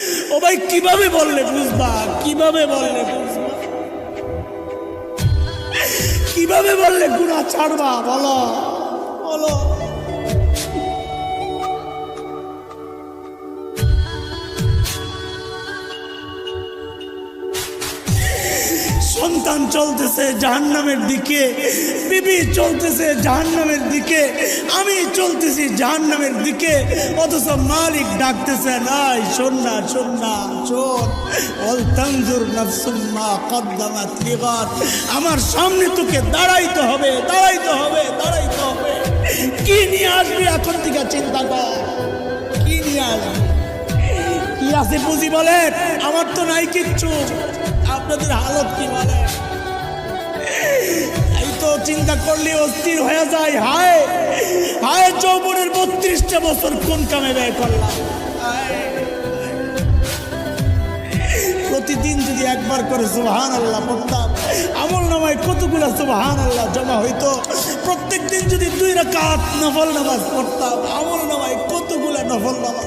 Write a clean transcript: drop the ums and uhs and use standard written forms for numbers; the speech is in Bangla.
ও ভাই কিভাবে বললে বুঝবা, কিভাবে বললে বুঝবা, কিভাবে বললে গুনাহ ছাড়বা, বলো বলো। সন্তান চলতেছে জাহান্নামের দিকে, বিবি চলতেছে জাহান্নামের দিকে, আমি চলতেছি জাহান্নামের দিকে, অথচ মালিক ডাকতেছে নাই শোন না শোন না শোন, ওয়াল তানজুর নাফসুম মা কদ্দামাত লিগাদ, আমার সামনে তোকে দাঁড়াইতে হবে দাঁড়াইতে হবে দাঁড়াইতে হবে। কি নিয়ে আসবি এখন থেকে চিন্তা কর, কি নিয়ে আসবি, কি আছে বুঝি বলেন, আমার তো নাই কিচ্ছু, আপনাদের হালত কি বলে? এই তো চিন্তা করলে অস্থির হয়ে যায়, হায় হায় যৌবনের 32টা বছর কোন কামে ব্যয় করলাম। প্রতিদিন যদি একবার করে সুবহানাল্লাহ পড়তাম, আমল নামায় কতগুলা সুবহানাল্লাহ জমা হইতো। প্রত্যেক দিন যদি 2 রাকাত নফল নামাজ পড়তাম, আমল নামায় কতগুলা নফল নামাজ